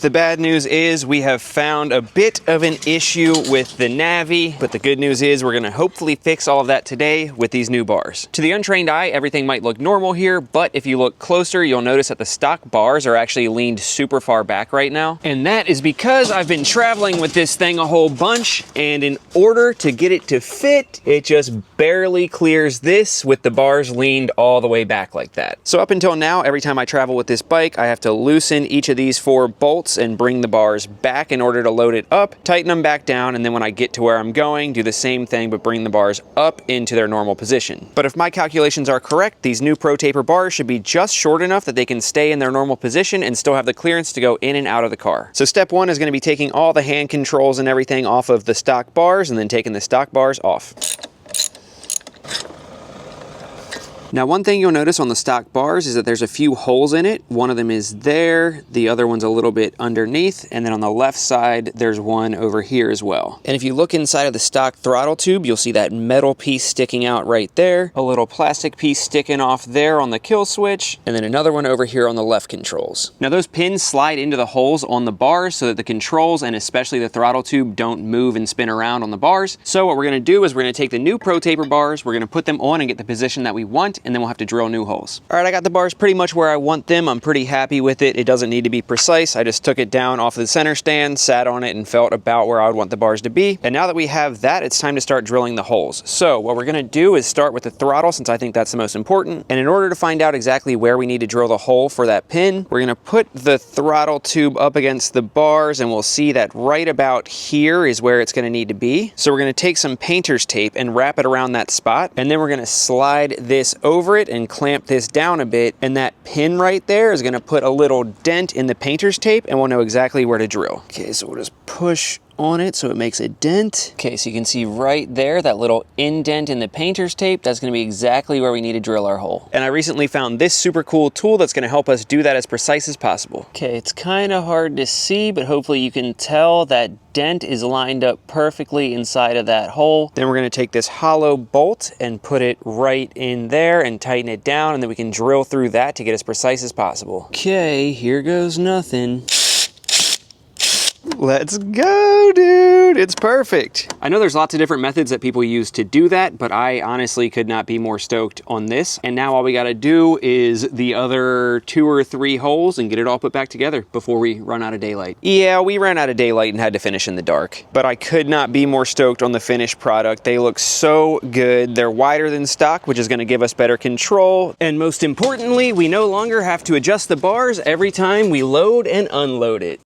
The bad news is we have found a bit of an issue with the Navi, but the good news is we're gonna hopefully fix all of that today with these new bars. To the untrained eye, everything might look normal here, but if you look closer, you'll notice that the stock bars are actually leaned super far back right now. And that is because I've been traveling with this thing a whole bunch, and in order to get it to fit, it just barely clears this with the bars leaned all the way back like that. So up until now, every time I travel with this bike, I have to loosen each of these 4 bolts and bring the bars back in order to load it up, tighten them back down, and then when I get to where I'm going, do the same thing but bring the bars up into their normal position. But if my calculations are correct, these new ProTaper bars should be just short enough that they can stay in their normal position and still have the clearance to go in and out of the car. So step 1 is going to be taking all the hand controls and everything off of the stock bars and then taking the stock bars off. Now, one thing you'll notice on the stock bars is that there's a few holes in it. One of them is there, the other one's a little bit underneath, and then on the left side, there's one over here as well. And if you look inside of the stock throttle tube, you'll see that metal piece sticking out right there, a little plastic piece sticking off there on the kill switch, and then another one over here on the left controls. Now, those pins slide into the holes on the bars so that the controls and especially the throttle tube don't move and spin around on the bars. So what we're gonna do is we're gonna take the new ProTaper bars, we're gonna put them on and get the position that we want, and then we'll have to drill new holes. All right, I got the bars pretty much where I want them. I'm pretty happy with it. It doesn't need to be precise. I just took it down off of the center stand, sat on it, and felt about where I would want the bars to be. And now that we have that, it's time to start drilling the holes. So what we're gonna do is start with the throttle, since I think that's the most important. And in order to find out exactly where we need to drill the hole for that pin, we're gonna put the throttle tube up against the bars, and we'll see that right about here is where it's gonna need to be. So we're gonna take some painter's tape and wrap it around that spot, and then we're gonna slide this over it and clamp this down a bit, and that pin right there is going to put a little dent in the painter's tape, and we'll know exactly where to drill. Okay, so we'll just push on it so it makes a dent. Okay, so you can see right there, that little indent in the painter's tape, that's gonna be exactly where we need to drill our hole. And I recently found this super cool tool that's gonna help us do that as precise as possible. Okay, it's kind of hard to see, but hopefully you can tell that dent is lined up perfectly inside of that hole. Then we're gonna take this hollow bolt and put it right in there and tighten it down, and then we can drill through that to get as precise as possible. Okay, here goes nothing. Let's go, dude. It's perfect. I know there's lots of different methods that people use to do that, but I honestly could not be more stoked on this. And now all we got to do is the other 2 or 3 holes and get it all put back together before we run out of daylight. Yeah, we ran out of daylight and had to finish in the dark, but I could not be more stoked on the finished product. They look so good. They're wider than stock, which is going to give us better control. And most importantly, we no longer have to adjust the bars every time we load and unload it.